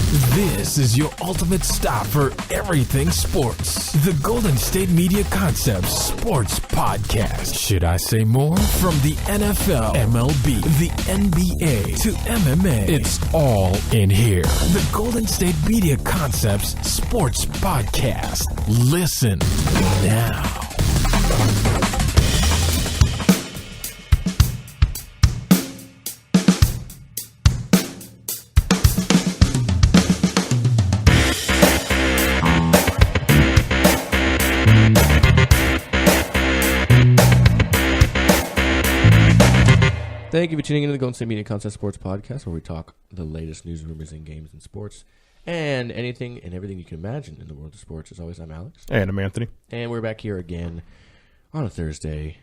This is your ultimate stop for everything sports. The Golden State Media Concepts Sports Podcast. Should I say more? From the NFL, MLB, the NBA to MMA, it's all in here. The Golden State Media Concepts Sports Podcast. Listen now. Thank you for tuning into the Golden State Media Concept Sports Podcast, where we talk the latest news, rumors, and games in sports, and anything and everything you can imagine in the world of sports. As always, I'm Alex. And I'm Anthony. And we're back here again on a Thursday,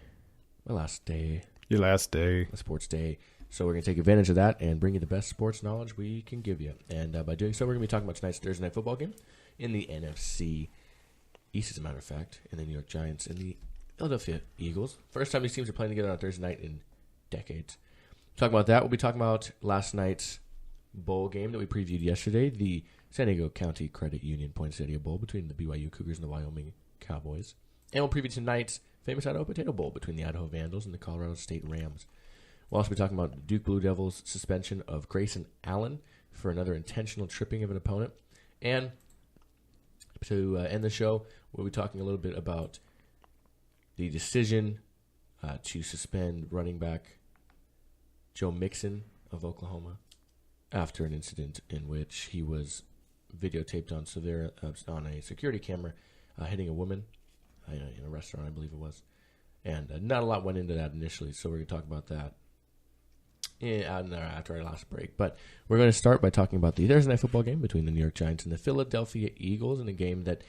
my last day. Your last day. A sports day. So we're going to take advantage of that and bring you the best sports knowledge we can give you. And by doing so, we're going to be talking about tonight's Thursday night football game in the NFC East, as a matter of fact, and the New York Giants and the Philadelphia Eagles. First time these teams are playing together on a Thursday night in decades. Talking about that, we'll be talking about last night's bowl game that we previewed yesterday, the San Diego County Credit Union Poinsettia Bowl between the BYU Cougars and the Wyoming Cowboys. And we'll preview tonight's famous Idaho Potato Bowl between the Idaho Vandals and the Colorado State Rams. We'll also be talking about the Duke Blue Devils' suspension of Grayson Allen for another intentional tripping of an opponent. And to end the show, we'll be talking a little bit about the decision to suspend running back Joe Mixon of Oklahoma after an incident in which he was videotaped on a security camera hitting a woman in a restaurant, I believe it was. And not a lot went into that initially, so we're going to talk about that after our last break. But we're going to start by talking about the Thursday night football game between the New York Giants and the Philadelphia Eagles, in a game that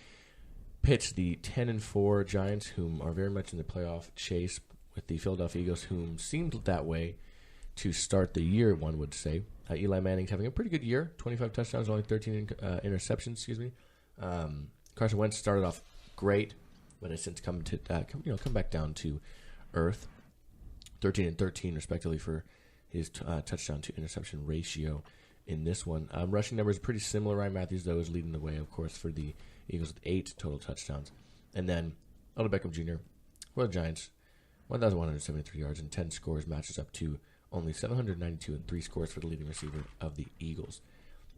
pits the 10-4 Giants, whom are very much in the playoff chase, with the Philadelphia Eagles, whom seemed that way to start the year, one would say. Eli Manning's having a pretty good year, 25 touchdowns, only 13 interceptions. Carson Wentz started off great, but has since come back down to earth. 13 and 13 respectively for his touchdown to interception ratio in this one. Rushing numbers are pretty similar. Ryan Matthews, though, is leading the way, of course, for the Eagles with 8 total touchdowns. And then Odell Beckham Jr. for the Giants, 1,173 yards and 10 scores, matches up to only 792 and 3 scores for the leading receiver of the Eagles.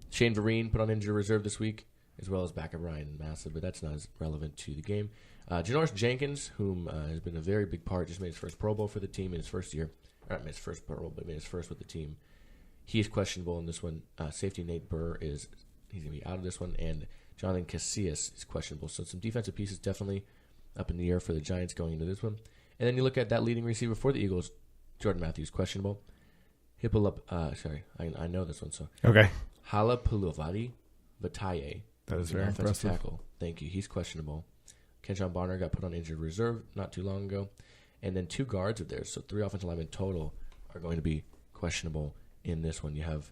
Shane Vereen put on injured reserve this week, as well as backup Ryan Massa, but that's not as relevant to the game. Janoris Jenkins, whom has been a very big part, just made his first Pro Bowl for the team in his first year. Not made his first Pro Bowl, but made his first with the team. He is questionable in this one. Safety Nate Burr he's going to be out of this one, and Jonathan Casillas is questionable. So some defensive pieces definitely up in the air for the Giants going into this one. And then you look at that leading receiver for the Eagles, Jordan Matthews, questionable. I know this one. So okay. Halapoulivaati Vataye. That is very impressive. Tackle. Thank you. He's questionable. Kenjon Bonner got put on injured reserve not too long ago. And then 2 guards of theirs, so 3 offensive linemen total, are going to be questionable in this one. You have,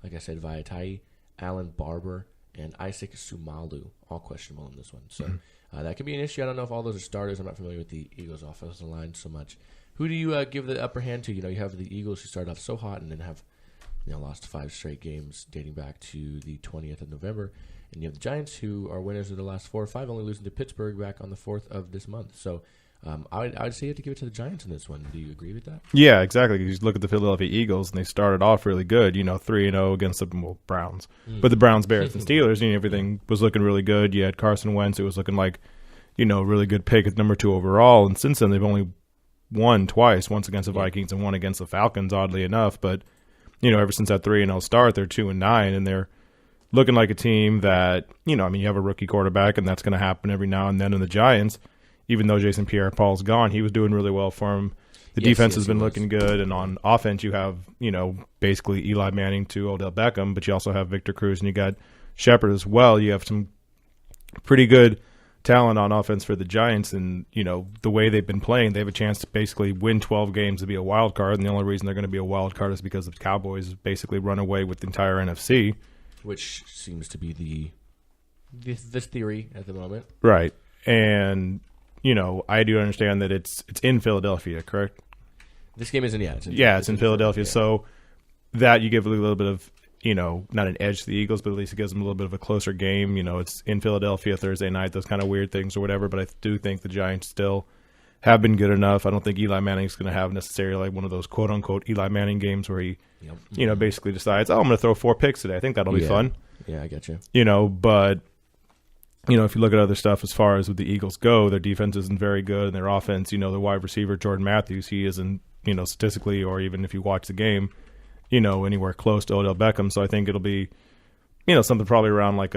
like I said, Vaitai, Alan Barber, and Isaac Sumalu, all questionable in this one. So that could be an issue. I don't know if all those are starters. I'm not familiar with the Eagles' offensive line so much. Who do you give the upper hand to? You have the Eagles who started off so hot and then have lost 5 straight games dating back to the 20th of November. And you have the Giants, who are winners of the last 4 or 5, only losing to Pittsburgh back on the 4th of this month. So I would say you have to give it to the Giants in this one. Do you agree with that? Yeah, exactly. You just look at the Philadelphia Eagles, and they started off really good, 3-0 against the Browns. But the Browns, Bears, and Steelers, everything was looking really good. You had Carson Wentz. It was looking like, really good pick at number 2 overall. And since then, they've only won twice, once against the Vikings and one against the Falcons, oddly enough. But, ever since that 3-0 start, they're 2-9, and they're looking like a team that, you have a rookie quarterback, and that's going to happen every now and then in the Giants. Even though Jason Pierre-Paul's gone, he was doing really well for him. The defense has been looking good, and on offense you have, basically Eli Manning to Odell Beckham, but you also have Victor Cruz, and you got Shepard as well. You have some pretty good talent on offense for the Giants, and, the way they've been playing, they have a chance to basically win 12 games to be a wild card, and the only reason they're going to be a wild card is because the Cowboys basically run away with the entire NFC. Which seems to be this theory at the moment. Right. And I do understand that it's in Philadelphia, correct? This game isn't yet. It's in Philadelphia. Yeah. So that you give a little bit of not an edge to the Eagles, but at least it gives them a little bit of a closer game. It's in Philadelphia Thursday night, those kind of weird things or whatever. But I do think the Giants still have been good enough. I don't think Eli Manning's going to have necessarily like one of those quote unquote Eli Manning games where he, basically decides, I'm going to throw 4 picks today. I think that'll be fun. Yeah, I get you. But if you look at other stuff as far as with the Eagles go, their defense isn't very good, and their offense, their wide receiver Jordan Matthews, he isn't, statistically, or even if you watch the game, anywhere close to Odell Beckham. So I think it'll be, something probably around like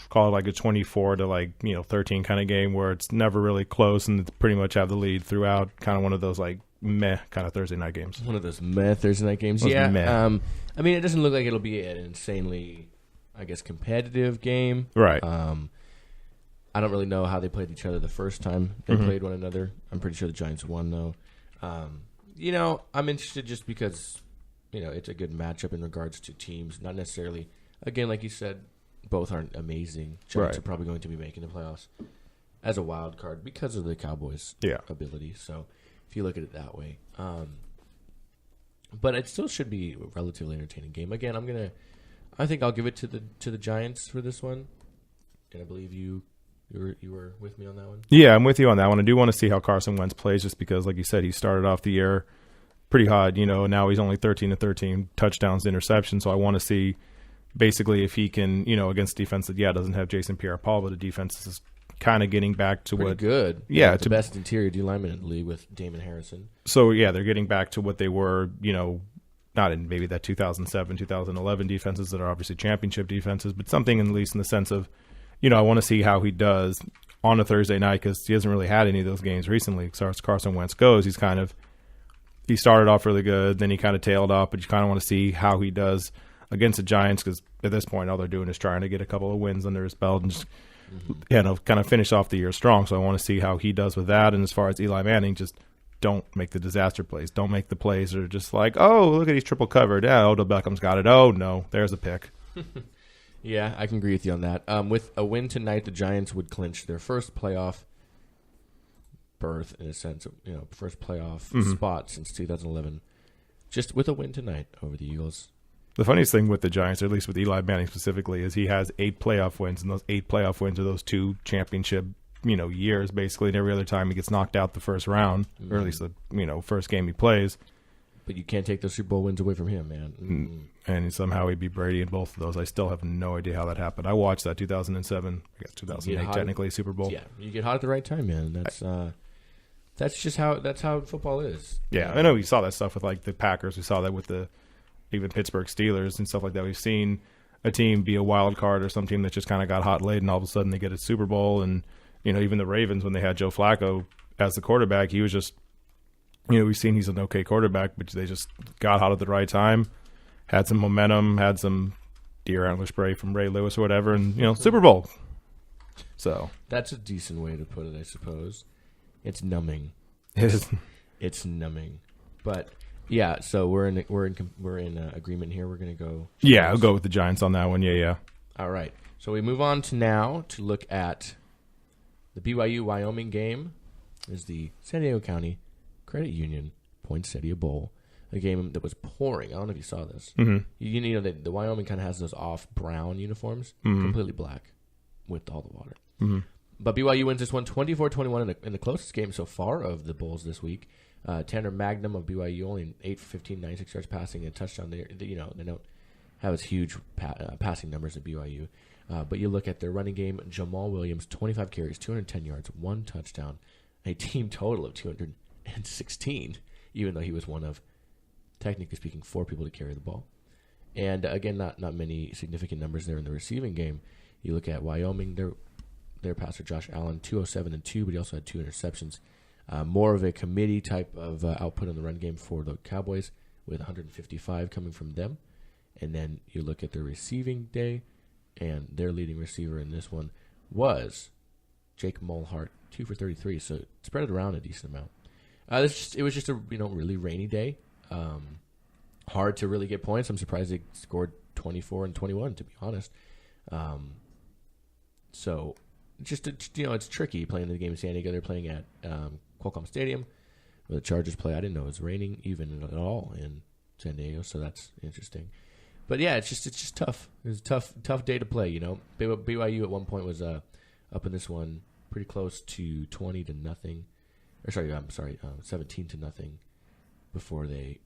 call it like a 24 to 13 kind of game where it's never really close and it's pretty much have the lead throughout. Kind of one of those like meh kind of Thursday night games. One of those meh Thursday night games. Yeah. Meh. It doesn't look like it'll be an insanely, I guess, competitive game. Right. I don't really know how they played each other the first time they played one another. I'm pretty sure the Giants won though. I'm interested just because, it's a good matchup in regards to teams. Not necessarily, again, like you said, both aren't amazing. Giants are probably going to be making the playoffs as a wild card because of the Cowboys' ability. So if you look at it that way. But it still should be a relatively entertaining game. Again, I think I'll give it to the Giants for this one. And I believe you were with me on that one? Yeah, I'm with you on that one. I do want to see how Carson Wentz plays just because, like you said, he started off the year pretty hot. Now he's only 13-13 touchdowns to interceptions. So I want to see basically if he can, against defense that, doesn't have Jason Pierre-Paul, but the defense is kind of getting back to pretty what good. Yeah, it's the best interior D lineman in the league with Damon Harrison. So they're getting back to what they were, not in maybe that 2007, 2011 defenses that are obviously championship defenses, but something at least in the sense of, I want to see how he does on a Thursday night because he hasn't really had any of those games recently. As far as Carson Wentz goes, he started off really good, then he kind of tailed off, but you kind of want to see how he does against the Giants because at this point all they're doing is trying to get a couple of wins under his belt and just kind of finish off the year strong. So I want to see how he does with that. And as far as Eli Manning, just don't make the disaster plays. Don't make the plays that are just like, oh, look at he's triple covered. Yeah, Odell Beckham's got it. Oh, no, there's a pick. Yeah, I can agree with you on that. With a win tonight, the Giants would clinch their first playoff berth in a sense of, first playoff spot since 2011. Just with a win tonight over the Eagles. The funniest thing with the Giants, or at least with Eli Manning specifically, is he has 8 playoff wins, and those 8 playoff wins are those 2 championship, years basically. And every other time he gets knocked out the first round, or at least the first game he plays. But you can't take those Super Bowl wins away from him, man. And somehow he beat Brady in both of those. I still have no idea how that happened. I watched that 2007, I guess 2008 technically Super Bowl. Yeah, you get hot at the right time, man. That's just how football is. Yeah, I know we saw that stuff with like the Packers. We saw that with the even Pittsburgh Steelers and stuff like that. We've seen a team be a wild card or some team that just kind of got hot late and all of a sudden they get a Super Bowl. And, even the Ravens, when they had Joe Flacco as the quarterback, he was just, we've seen he's an okay quarterback, but they just got hot at the right time, had some momentum, had some deer antler spray from Ray Lewis or whatever, and, Super Bowl. So that's a decent way to put it, I suppose. It's numbing. It's numbing. But yeah, so we're in agreement here. We're going to go. Yeah, I'll go with the Giants on that one. Yeah. All right. So we move on to now to look at the BYU-Wyoming game. Is the San Diego County Credit Union Poinsettia Bowl, a game that was pouring. I don't know if you saw this. Mm-hmm. The Wyoming kind of has those off brown uniforms, completely black with all the water. Mm-hmm. But BYU wins this one 24-21 in the closest game so far of the Bulls this week. Tanner Magnum of BYU only 8 for 15, 96 yards passing and a touchdown. They don't have as huge passing numbers at BYU. But you look at their running game, Jamal Williams, 25 carries, 210 yards, 1 touchdown, a team total of 216, even though he was one of, technically speaking, 4 people to carry the ball. And again, not many significant numbers there in the receiving game. You look at Wyoming, their passer Josh Allen, 207 and 2, but he also had 2 interceptions. More of a committee type of output in the run game for the Cowboys, with 155 coming from them. And then you look at their receiving day, and their leading receiver in this one was Jake Mulhart, 2 for 33. So it spread it around a decent amount. It was just a really rainy day. Hard to really get points. I'm surprised they scored 24 and 21, to be honest. So it's tricky playing the game in San Diego. They're playing at Qualcomm Stadium, where the Chargers play. I didn't know it was raining even at all in San Diego, so that's interesting. But yeah, it's just tough. It was a tough day to play. You know, BYU at one point was up in this one pretty close to 20-0, or 17-0 before they,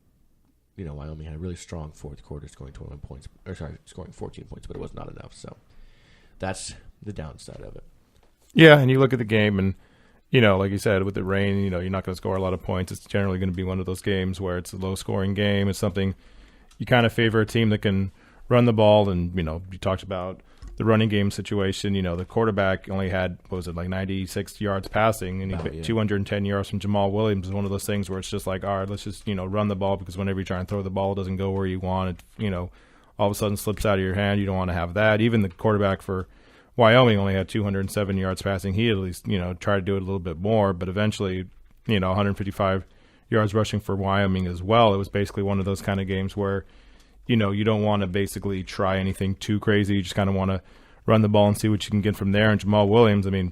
you know, Wyoming had a really strong fourth quarter, scoring 14 points, but it was not enough. So that's the downside of it. Yeah, and you look at the game, and you know, like you said, with the rain, you know, you're not going to score a lot of points. It's generally going to be one of those games where it's a low-scoring game. It's something you kind of favor a team that can run the ball, and you know, you talked about the running game situation. You know, the quarterback only had, 96 yards passing, and he got 210 yards from Jamal Williams. Is one of those things where it's just like, all right, let's just, you know, run the ball, because whenever you try and throw the ball, it doesn't go where you want. It, you know, all of a sudden slips out of your hand. You don't want to have that. Even the quarterback for Wyoming only had 207 yards passing. He at least, you know, tried to do it a little bit more, but eventually, you know, 155 yards rushing for Wyoming as well. It was basically one of those kind of games where, you know, you don't want to basically try anything too crazy. You just kind of want to run the ball and see what you can get from there. And Jamal Williams, I mean,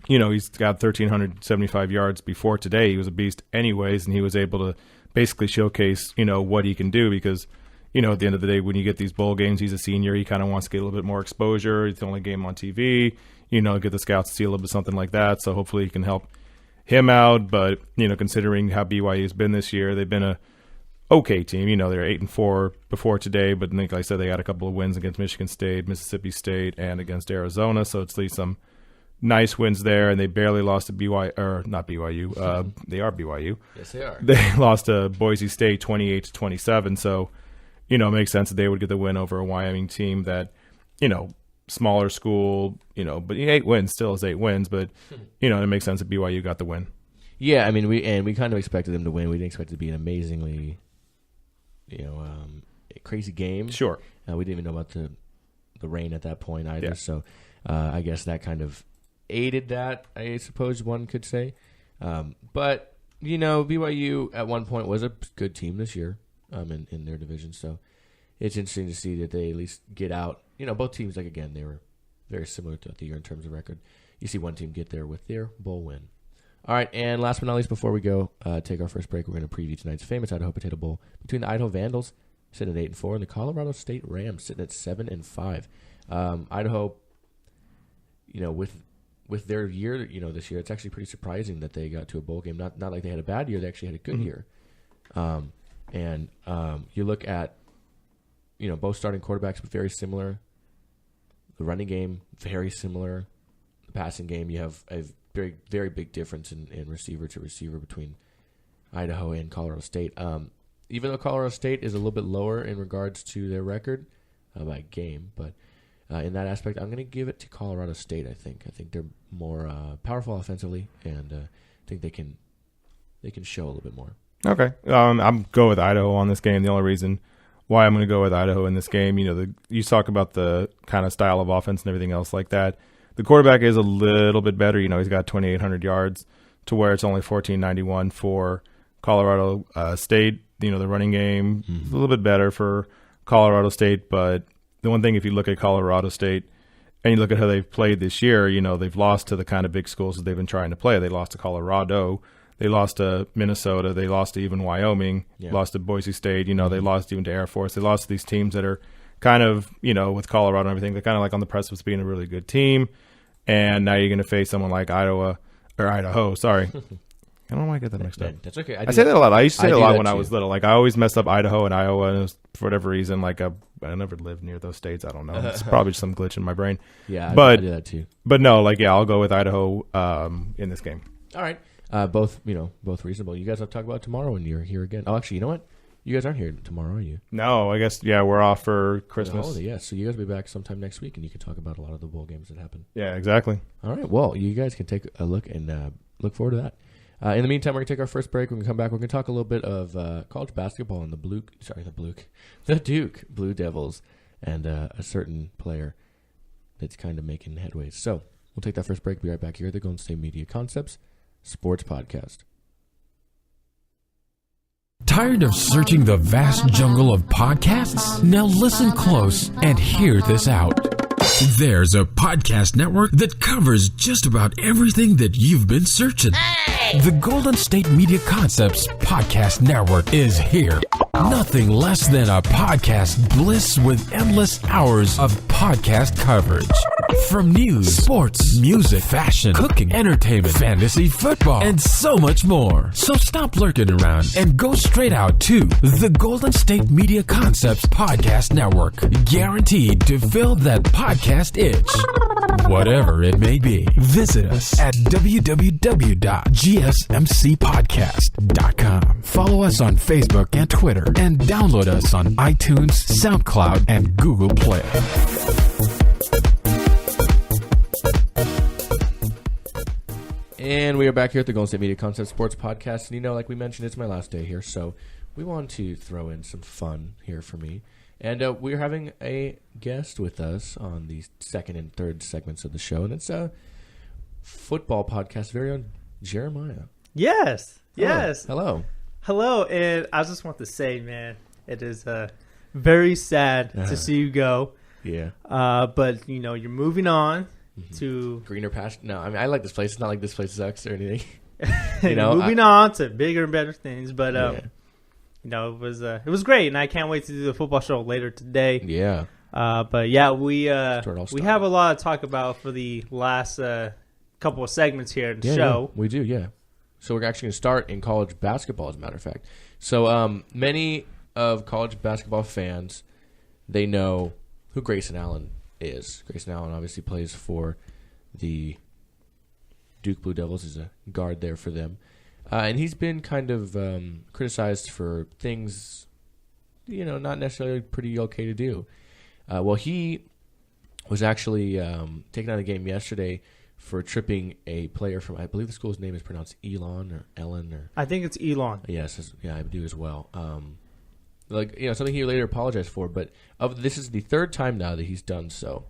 you know, he's got 1,375 yards before today. He was a beast anyways, and he was able to basically showcase, you know, what he can do, because, you know, at the end of the day, when you get these bowl games, he's a senior. He kind of wants to get a little bit more exposure. It's the only game on TV. You know, get the scouts to see a little bit something like that. So hopefully he can help him out. But, you know, considering how BYU's been this year, they've been a okay team. You know, they're 8-4 before today, but like I said, they had a couple of wins against Michigan State, Mississippi State, and against Arizona. So it's at least some nice wins there, and they barely lost to BYU, or not BYU. They are BYU. Yes, they are. They lost to Boise State 28-27. So, you know, it makes sense that they would get the win over a Wyoming team that, you know, smaller school, you know, but 8 wins still is 8 wins. But, you know, it makes sense that BYU got the win. Yeah, I mean, we kind of expected them to win. We didn't expect it to be an amazingly, you know, crazy game. Sure. We didn't even know about the rain at that point either. Yeah. So I guess that kind of aided that, I suppose one could say. But, you know, BYU at one point was a good team this year in their division. So it's interesting to see that they at least get out. You know, both teams, like, again, they were very similar throughout the year in terms of record. You see one team get there with their bowl win. All right, and last but not least, before we go take our first break, we're going to preview tonight's famous Idaho Potato Bowl between the Idaho Vandals, sitting at 8-4, and the Colorado State Rams, sitting at 7-5. Idaho, you know, with their year, you know, this year, it's actually pretty surprising that they got to a bowl game. Not like they had a bad year; they actually had a good year. And you look at, you know, both starting quarterbacks, very similar. The running game, very similar. The passing game, you have a very, very big difference in receiver to receiver between Idaho and Colorado State. Even though Colorado State is a little bit lower in regards to their record by game, but in that aspect, I'm going to give it to Colorado State. I think they're more powerful offensively, and I think they can show a little bit more. Okay, I'm go with Idaho on this game. The only reason why I'm going to go with Idaho in this game, you know, you talk about the kind of style of offense and everything else like that. The quarterback is a little bit better. You know, he's got 2,800 yards to where it's only 1,491 for Colorado State. You know, the running game is a little bit better for Colorado State. But the one thing, if you look at Colorado State and you look at how they've played this year, you know, they've lost to the kind of big schools that they've been trying to play. They lost to Colorado. They lost to Minnesota. They lost to even Wyoming. Yeah. Lost to Boise State. You know, they lost even to Air Force. They lost to these teams that are kind of, you know, with Colorado and everything, they're kind of like on the precipice of being a really good team. And now you're going to face someone like Idaho. Sorry. I don't know why I get that mixed up. That's okay. I say that a lot. I used to say it a lot when I was little. Like, I always messed up Idaho and Iowa, and it was, for whatever reason, like, I never lived near those states. I don't know. It's probably just some glitch in my brain. Yeah, I do that too. But no, like, yeah, I'll go with Idaho in this game. All right. Both reasonable. You guys have to talk about it tomorrow when you're here again. Oh, actually, you know what? You guys aren't here tomorrow, are you? No, I guess, yeah, we're off for Christmas. Holiday, yeah, so you guys will be back sometime next week, and you can talk about a lot of the bowl games that happen. Yeah, exactly. All right, well, you guys can take a look and look forward to that. In the meantime, we're going to take our first break. We're going to come back. We're going to talk a little bit of college basketball and the Duke Blue Devils, and a certain player that's kind of making headways. So we'll take that first break. Be right back here at the Golden State Media Concepts Sports Podcast. Tired of searching the vast jungle of podcasts? Now listen close and hear this out. There's a podcast network that covers just about everything that you've been searching. Hey! The Golden State Media Concepts Podcast Network is here. Nothing less than a podcast bliss with endless hours of podcast coverage. From news, sports, music, fashion, cooking, entertainment, fantasy, football, and so much more. So stop lurking around and go straight out to the Golden State Media Concepts Podcast Network. Guaranteed to fill that podcast itch. Whatever it may be. Visit us at www.gsmcpodcast.com. Follow us on Facebook and Twitter, and download us on iTunes, SoundCloud, and Google Play. And we are back here at the Golden State Media Concept Sports Podcast. And, like we mentioned, it's my last day here, so we want to throw in some fun here for me. And we're having a guest with us on the second and third segments of the show, and it's a football podcast very own Jeremiah. Yes. Hello. And I just want to say, man, it is very sad to see you go. Yeah. But, you're moving on to greener pasture. No, I mean, I like this place. It's not like this place sucks or anything. moving on to bigger and better things. But it was great, and I can't wait to do the football show later today. Yeah. But yeah, we have a lot to talk about for the last couple of segments here in the show. Yeah, we do. Yeah. So we're actually going to start in college basketball, as a matter of fact. So many of college basketball fans, they know who Grayson Allen is. Grayson Allen obviously plays for the Duke Blue Devils. He's a guard there for them. And he's been kind of criticized for things, not necessarily pretty okay to do. Well, he was actually taken out of the game yesterday for tripping a player from, I believe the school's name is pronounced Elon or Ellen. Or I think it's Elon. Yes, I do as well. Something he later apologized for, but this is the third time now that he's done so.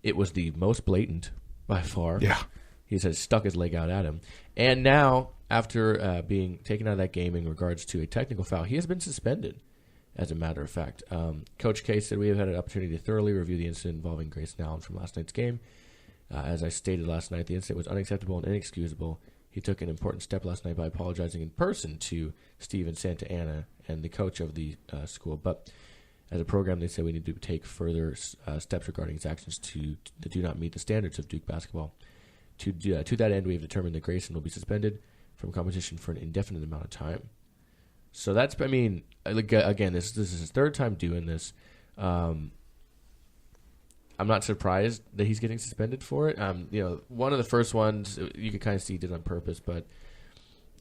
It was the most blatant by far. Yeah. He said stuck his leg out at him. And now, after being taken out of that game in regards to a technical foul, he has been suspended, as a matter of fact. Coach K said we have had an opportunity to thoroughly review the incident involving Grayson Allen from last night's game. As I stated last night, the incident was unacceptable and inexcusable. He took an important step last night by apologizing in person to Steven Santa Ana and the coach of the school. But as a program, they said we need to take further steps regarding his actions that do not meet the standards of Duke basketball. To that end, we have determined that Grayson will be suspended from competition for an indefinite amount of time. So that's, again, this is his third time doing this. I'm not surprised that he's getting suspended for it. One of the first ones, you could kind of see he did on purpose, but,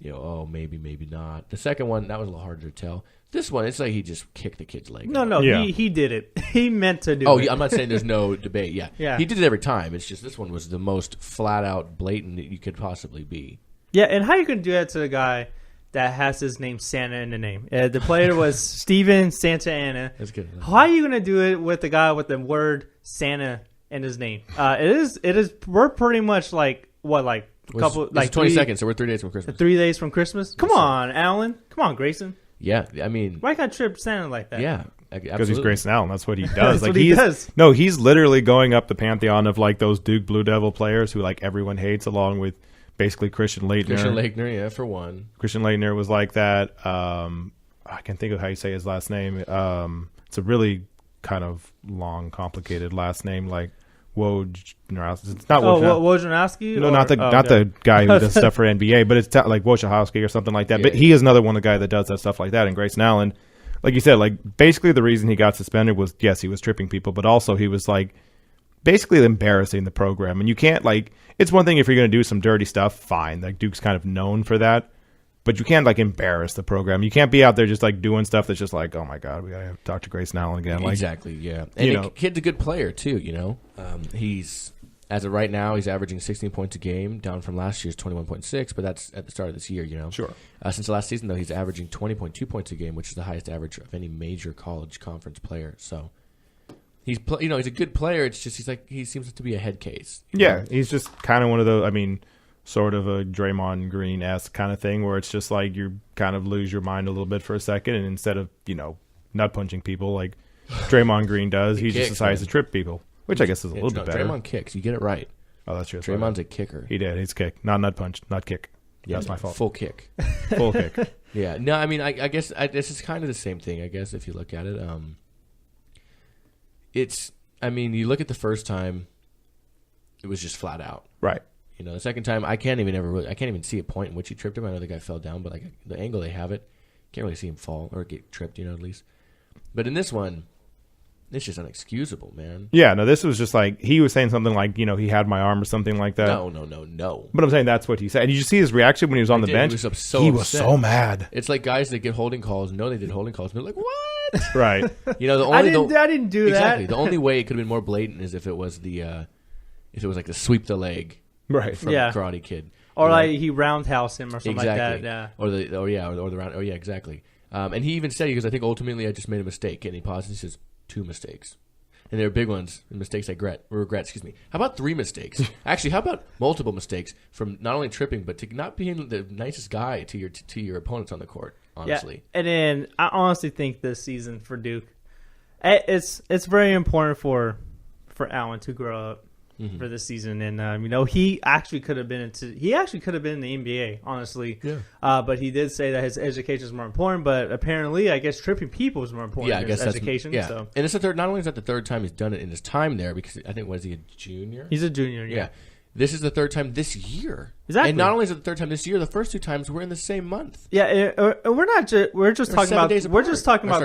maybe not. The second one, that was a little harder to tell. This one, it's like he just kicked the kid's leg. No, yeah. he did it. He meant to do it. Oh, I'm not saying there's no debate. Yeah. Yeah. He did it every time. It's just this one was the most flat-out blatant that you could possibly be. Yeah, and how you can do that to a guy that has his name Santa in the name? The player was Steven Santa Ana. That's good. How are you going to do it with the guy with the word Santa in his name? It is. We're pretty much like a couple, it's 20 seconds, so we're 3 days from Christmas. 3 days from Christmas. Come on, Alan. Come on, Grayson. Yeah, I mean, why can't Tripp Santa like that? Yeah, because he's Grayson Allen. That's what he does. That's what he does. No, he's literally going up the pantheon of those Duke Blue Devil players who everyone hates, along with basically Christian Laettner. Yeah, for one. Christian Laettner was like that. I can think of how you say his last name. It's a really kind of long, complicated last name, like Wojnarowski. It's not Wojnarowski. No, not the guy who does stuff for NBA, but it's like Wojciechowski or something like that. Yeah, but he is another one, the guy that does that stuff like that. And Grayson Allen, like you said, basically the reason he got suspended was, yes, he was tripping people, but also he was basically embarrassing the program. And you can't it's one thing if you're going to do some dirty stuff, fine. Duke's kind of known for that. But you can't embarrass the program. You can't be out there just doing stuff that's just oh my god, we gotta talk to Grayson Allen again. Exactly, yeah. And the kid's a good player too. He's as of right now he's averaging 16 points a game, down from last year's 21.6. But that's at the start of this year. Sure. Since the last season though, he's averaging 20.2 points a game, which is the highest average of any major college conference player. So he's he's a good player. It's just he seems to be a head case. Yeah, he's just kind of one of those. Sort of a Draymond Green-esque kind of thing where it's just you kind of lose your mind a little bit for a second, and instead of, nut punching people like Draymond Green does, he just decides to trip people, which I guess is a little bit better. Draymond kicks. You get it right. Oh, that's true. Draymond's a kicker. He did. He's kick. Not nut punch. Not kick. Yeah, that's my fault. Full kick. Full kick. Yeah. No, I mean, I guess this is kind of the same thing, I guess, if you look at it. I mean, you look at the first time, it was just flat out. Right. You know, the second time, I can't even see a point in which he tripped him. I know the guy fell down, but like the angle they have it, can't really see him fall or get tripped, at least. But in this one, it's just unexcusable, man. Yeah, no, this was just like, he was saying something like, he had my arm or something like that. No. But I'm saying that's what he said. And you just see his reaction when he was on the bench. He was so mad. It's like guys that get holding calls, know they did holding calls, and they're like, what? Right. I didn't do exactly. that. The only way it could have been more blatant is if it was like the sweep the leg. Right. From Karate Kid. Or like he roundhouse him or something like that. Yeah. Or the round. Oh yeah, exactly. And he even said, he goes, I think ultimately I just made a mistake. And he pauses and he says, 2 mistakes. And they're big ones, mistakes I regret. Excuse me. How about 3 mistakes? Actually, how about multiple mistakes from not only tripping, but to not being the nicest guy to your opponents on the court, honestly. Yeah. And then I honestly think this season for Duke, it's very important for Allen to grow up. For this season, and he actually could have been in the NBA, honestly. Yeah. But he did say that his education is more important. But apparently, I guess tripping people is more important. Yeah, I guess his education. Yeah. So. And it's the third. Not only is that the third time he's done it in his time there, because I think was he a junior? He's a junior. Yeah. This is the third time this year. Exactly. And not only is it the third time this year, the first 2 times were in the same month. Yeah, we're just talking about this year. We're just talking about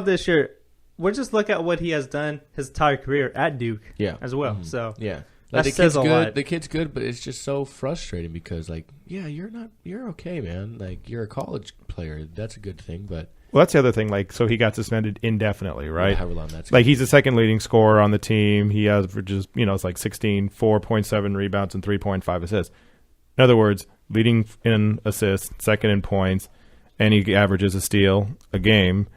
this year. We're just look at what he has done his entire career at Duke, as well. Mm-hmm. So yeah, like the kid's good. The kid's good, but it's just so frustrating because you're okay, man. Like you're a college player, that's a good thing, but that's the other thing. Like, so he got suspended indefinitely, right? However long that's like he's the second leading scorer on the team. He averages, it's like 16, 4.7 rebounds and 3.5 assists. In other words, leading in assists, second in points, and he averages a steal a game.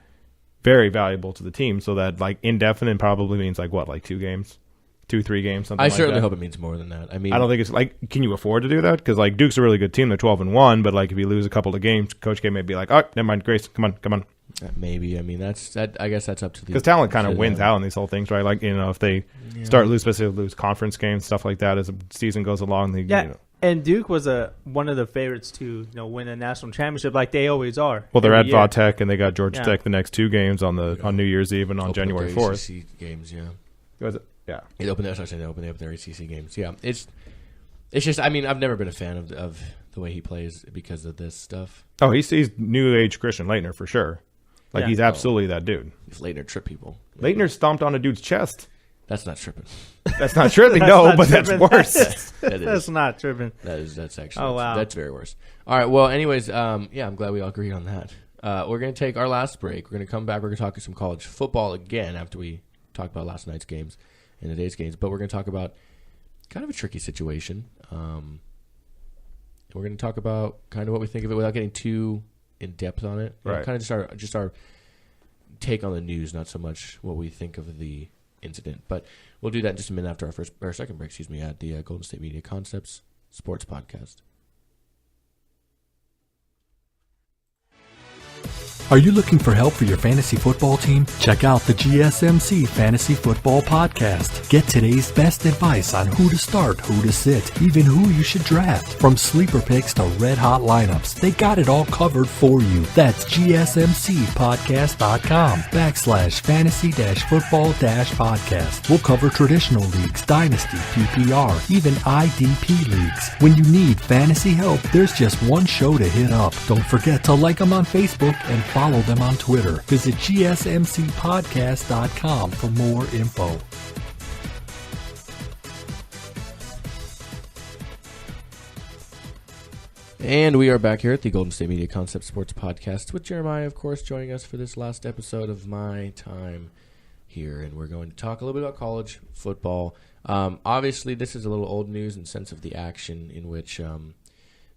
Very valuable to the team, so that like indefinite probably means like 2 games, 2-3 games, something. I like certainly that. hope it means more than that. I mean, I don't think it's like, can you afford to do that? Because like Duke's a really good team, they're 12-1, but like if you lose a couple of games, Coach K may be like, oh, never mind, Grayson, come on. Maybe. I mean, that's I guess that's up to the because talent kind of wins out in these whole things, right? Like if they start lose conference games, stuff like that as the season goes along, And Duke was one of the favorites to win a national championship, like they always are. Well, they're at Vodtech, and they got Georgia Tech the next 2 games on New Year's Eve and on January 4th. ACC games, Was it? Yeah. They opened their ACC games. Yeah, it's just. I mean, I've never been a fan of the way he plays because of this stuff. Oh, he's new age Christian Laettner for sure. Like he's absolutely that dude. If Laettner tripped people, Laettner stomped on a dude's chest. That's not tripping. That's not tripping. That's worse. That's not tripping. That's actually. Oh wow. That's very worse. All right. Well, anyways, I'm glad we all agreed on that. We're gonna take our last break. We're gonna come back. We're gonna talk some college football again after we talk about last night's games and today's games. But we're gonna talk about kind of a tricky situation. We're gonna talk about kind of what we think of it without getting too in depth on it. Right. Kind of just our take on the news, not so much what we think of the incident. But we'll do that in just a minute after our second break, at the Golden State Media Concepts Sports Podcast. Are you looking for help for your fantasy football team? Check out the GSMC Fantasy Football Podcast. Get today's best advice on who to start, who to sit, even who you should draft. From sleeper picks to red-hot lineups, they got it all covered for you. That's gsmcpodcast.com/fantasy-football-podcast. We'll cover traditional leagues, dynasty, PPR, even IDP leagues. When you need fantasy help, there's just one show to hit up. Don't forget to like them on Facebook and follow them on Twitter. Visit gsmcpodcast.com for more info. And we are back here at the Golden State Media Concept Sports Podcast with Jeremiah, of course, joining us for this last episode of my time here. And we're going to talk a little bit about college football. Obviously, this is a little old news in the sense of the action in which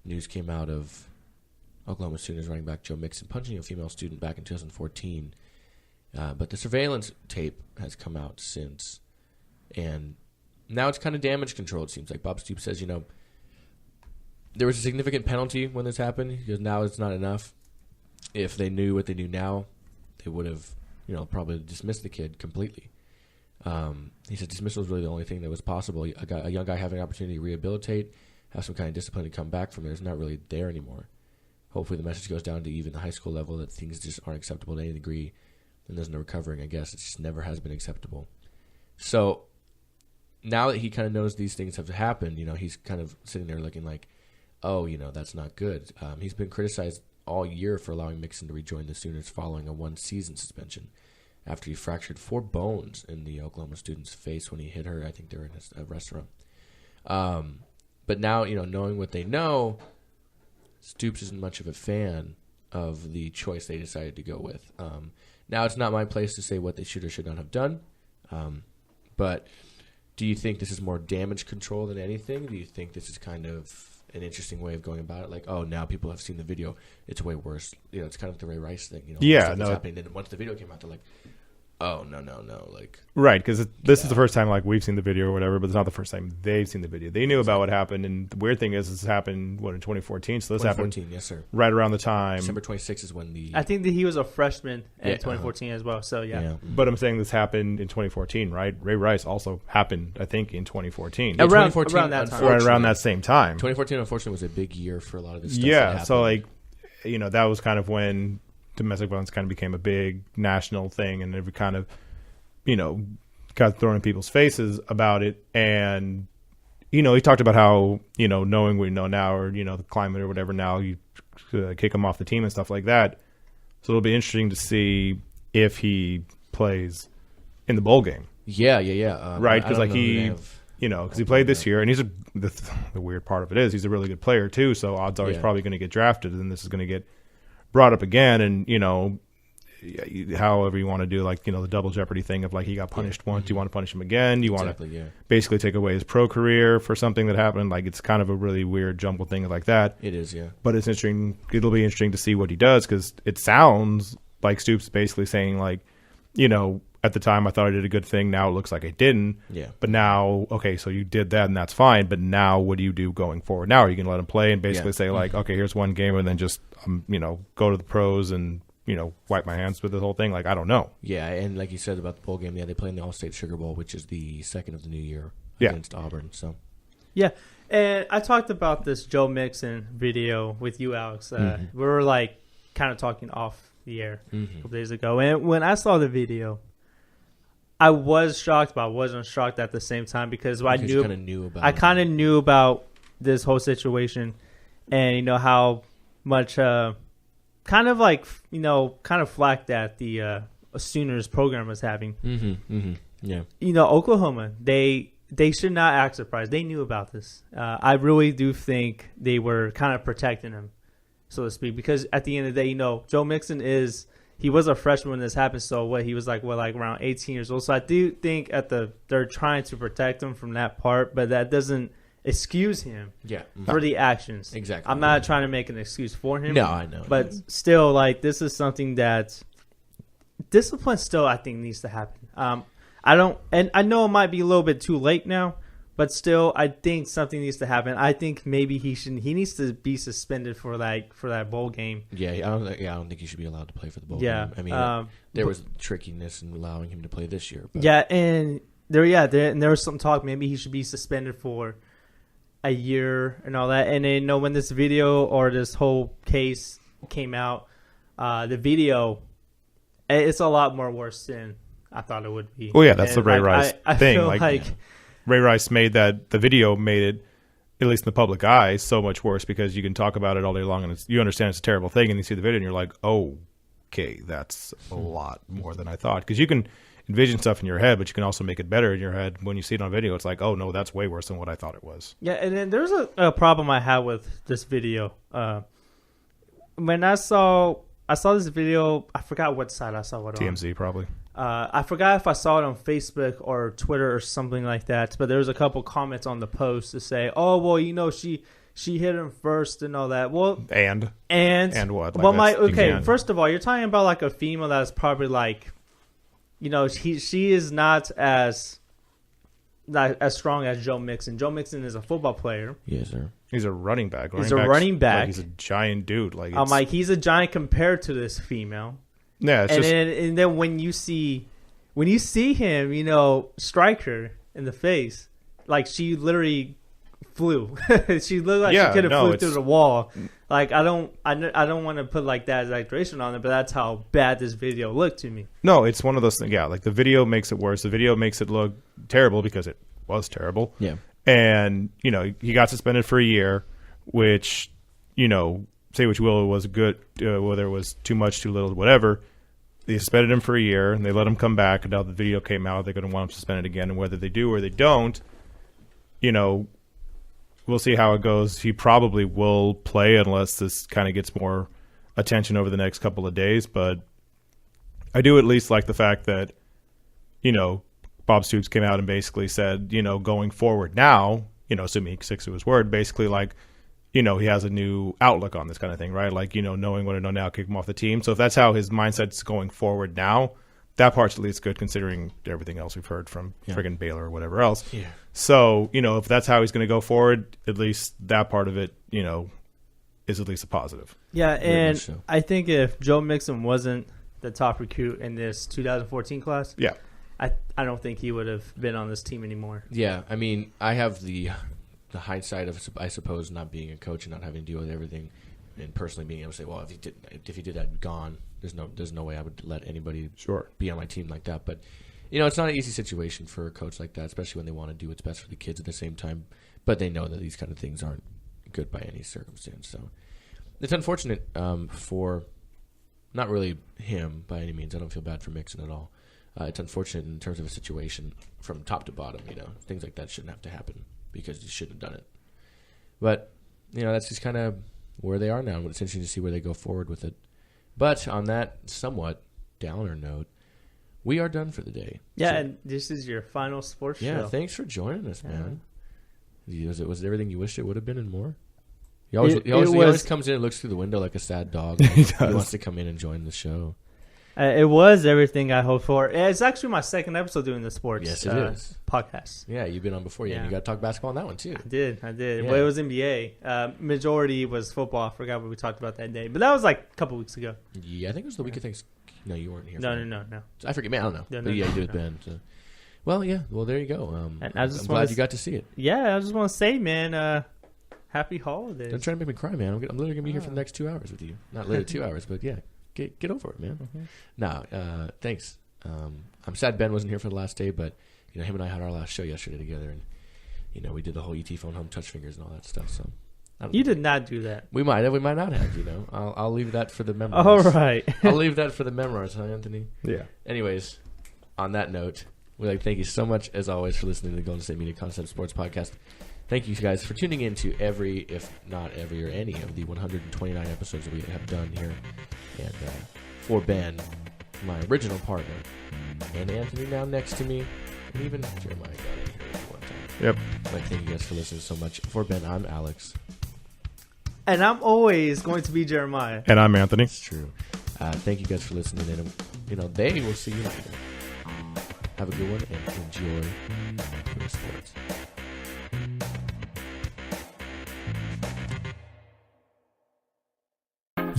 news came out of Oklahoma Sooners running back Joe Mixon punching a female student back in 2014. But the surveillance tape has come out since. And now it's kind of damage control, it seems like. Bob Stoops says, there was a significant penalty when this happened because now it's not enough. If they knew what they knew now, they would have, probably dismissed the kid completely. He said dismissal was really the only thing that was possible. A young guy having an opportunity to rehabilitate, have some kind of discipline to come back from it is not really there anymore. Hopefully the message goes down to even the high school level that things just aren't acceptable to any degree, and there's no recovering, I guess. It just never has been acceptable. So now that he kind of knows these things have happened, he's kind of sitting there looking like, oh, that's not good. He's been criticized all year for allowing Mixon to rejoin the Sooners following a one-season suspension after he fractured 4 bones in the Oklahoma student's face when he hit her. I think they were in a restaurant. But now, knowing what they know, Stoops isn't much of a fan of the choice they decided to go with. Now, it's not my place to say what they should or should not have done, but do you think this is more damage control than anything? Do you think this is kind of an interesting way of going about it? Like, oh, now people have seen the video. It's way worse. It's kind of the Ray Rice thing. Yeah, no. Happening. Then once the video came out, they're like, oh, no. Like, right, because this is the first time we've seen the video or whatever, but it's not the first time they've seen the video. They knew about what happened, and the weird thing is this happened, in 2014? So this 2014, happened yes, sir. Right around the time. December 26th is when the... I think that he was a freshman in 2014 as well, so yeah. But I'm saying this happened in 2014, right? Ray Rice also happened, I think, in 2014. Around that time. Right around that same time. 2014, unfortunately, was a big year for a lot of this stuff. Yeah, so that was kind of when domestic violence kind of became a big national thing, and every kind of got thrown in people's faces about it. And, he talked about how, knowing what we know now, or, the climate or whatever now, you kick him off the team and stuff like that. So it'll be interesting to see if he plays in the bowl game. Yeah. Right? Because, because he played this year, and the weird part of it is he's a really good player, too. So odds are he's probably going to get drafted, and this is going to get brought up again. And, however you want to do, the double jeopardy thing of he got punished once, you want to punish him again, you want to basically take away his pro career for something that happened. It's kind of a really weird jumbled thing like that. It is, yeah. But it's interesting. It'll be interesting to see what he does, because it sounds like Stoops basically saying at the time I thought I did a good thing, now it looks like I didn't. Yeah. But now, okay, so you did that and that's fine, but now what do you do going forward? Now are you going to let him play and basically say okay, here's one game and then just go to the pros and wipe my hands with this whole thing? I don't know. Yeah, and like you said about the bowl game, they play in the All-State Sugar Bowl, which is the second of the new year against Auburn. So, yeah, and I talked about this Joe Mixon video with you, Alex. We were kind of talking off the air a couple days ago, and when I saw the video, I was shocked, but I wasn't shocked at the same time because I kind of knew about this whole situation, and how much. Kind of flack that the Sooners program was having. Yeah. Oklahoma, they should not act surprised. They knew about this. I really do think they were kind of protecting him, so to speak, because at the end of the day, Joe Mixon he was a freshman when this happened. So he was around 18 years old. So I do think they're trying to protect him from that part, but that doesn't excuse him for the actions. Exactly. I'm not trying to make an excuse for him. No, I know. But still, this is something that discipline still, I think, needs to happen. I know it might be a little bit too late now, but still, I think something needs to happen. I think maybe he needs to be suspended for that bowl game. Yeah, I don't think he should be allowed to play for the bowl game. I mean, there was trickiness in allowing him to play this year. But. Yeah, and there was some talk maybe he should be suspended for a year and all that. And then when this video or this whole case came out, the video, it's a lot more worse than I thought it would be. Well, yeah, that's the Ray Rice thing. Ray Rice made the video made it, at least in the public eye, so much worse because you can talk about it all day long and you understand it's a terrible thing, and you see the video and you're like, oh, okay, that's a lot more than I thought. Because you can envision stuff in your head, but you can also make it better in your head. When you see it on video, it's like, oh, no, that's way worse than what I thought it was. Yeah, and then there's a problem I had with this video. When I saw this video, I forgot what site I saw it on. TMZ, probably. I forgot if I saw it on Facebook or Twitter or something like that, but there was a couple comments on the post to say, oh, well, she hit him first and all that. Well, and what? First of all, you're talking about a female that's probably she is not as strong as Joe Mixon. Joe Mixon is a football player. Yes, sir. He's a running back. He's a running back. He's a giant dude. He's a giant compared to this female. Yeah, and then when you see him, strike her in the face, she literally flew. She looked like she could have flew through the wall. Like I don't want to put like that exaggeration on it, but that's how bad this video looked to me. No, it's one of those things. Yeah, like the video makes it worse. The video makes it look terrible because it was terrible. Yeah. And, you know, he got suspended for a year, which, you know, say what you will, it was good, whether it was too much, too little, whatever. They suspended him for a year, and they let him come back, and now the video came out, they're going to want him suspended again, and whether they do or they don't, you know, we'll see how it goes. He probably will play unless this kind of gets more attention over the next couple of days, but I do at least like the fact that, you know, Bob Stoops came out and basically said, you know, going forward now, you know, assuming he sticks to his word, basically like, you know, he has a new outlook on this kind of thing, right? Like, you know, knowing what I know now, kick him off the team. So if that's how his mindset's going forward now, that part's at least good considering everything else we've heard from friggin' Baylor or whatever else. Yeah. So, you know, if that's how he's going to go forward, at least that part of it, you know, is at least a positive. Yeah, and I think if Joe Mixon wasn't the top recruit in this 2014 class, I don't think he would have been on this team anymore. Yeah, I mean, I have the hindsight of, I suppose, not being a coach and not having to deal with everything, and personally being able to say, well, if he did that, gone. There's no way I would let anybody be on my team like that. But you know, it's not an easy situation for a coach like that, especially when they want to do what's best for the kids at the same time. But they know that these kind of things aren't good by any circumstance. So it's unfortunate for not really him by any means. I don't feel bad for Mixon at all. It's unfortunate in terms of a situation from top to bottom. You know, things like that shouldn't have to happen because you shouldn't have done it. But you know, that's just kind of where they are now. It's interesting to see where they go forward with it. But on that somewhat downer note, we are done for the day. Yeah, so, and this is your final sports show. Yeah, thanks for joining us, man. Was it everything you wished it would have been and more? He always comes in and looks through the window like a sad dog. Like he wants to come in and join the show. It was everything I hoped for. It's actually my second episode doing the sports podcast. Yeah, you've been on before. Yeah, and you got to talk basketball on that one, too. I did. Yeah. Well, it was NBA. Majority was football. I forgot what we talked about that day. But that was like a couple weeks ago. Yeah, I think it was the week of Thanksgiving. No, you weren't here. No. I forget, man. I don't know. But you did with Ben. So. Well, yeah. Well, there you go. I'm glad you got to see it. Yeah, I just want to say, man, happy holidays. Don't try to make me cry, man. I'm literally going to be here for the next 2 hours with you. Not literally 2 hours, but yeah. Get over it, man. Mm-hmm. No, thanks. I'm sad Ben wasn't here for the last day, but you know, him and I had our last show yesterday together, and you know, we did the whole ET phone home touch fingers and all that stuff. So you did not do that. We might not have. You know, I'll leave that for the memoirs. All right, I'll leave that for the memoirs, huh, Anthony? Yeah. Anyways, on that note, we'd like to thank you so much as always for listening to the Golden State Media Concept Sports Podcast. Thank you guys for tuning in to every, if not every or any of the 129 episodes that we have done here. And for Ben, my original partner, and Anthony now next to me, and even Jeremiah got in here at one time. Yep. I'd like to thank you guys for listening so much. For Ben, I'm Alex. And I'm always going to be Jeremiah. And I'm Anthony. It's true. Thank you guys for listening. And, you know, they will see you later. Have a good one and enjoy your sports.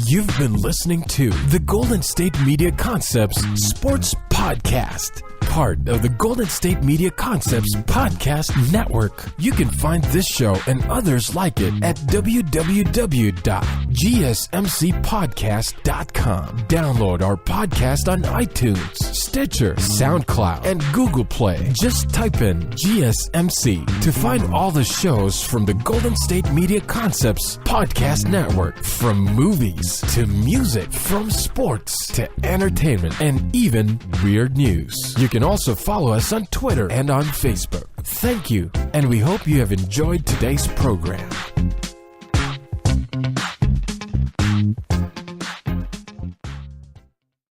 You've been listening to the Golden State Media Concepts Sports Podcast, part of the Golden State Media Concepts Podcast Network. You can find this show and others like it at www.gsmcpodcast.com. Download our podcast on iTunes, Stitcher, SoundCloud, and Google Play. Just type in GSMC to find all the shows from the Golden State Media Concepts Podcast Network, from movies to music, from sports to entertainment, and even weird news. You can also follow us on Twitter and on Facebook. Thank you, and we hope you have enjoyed today's program.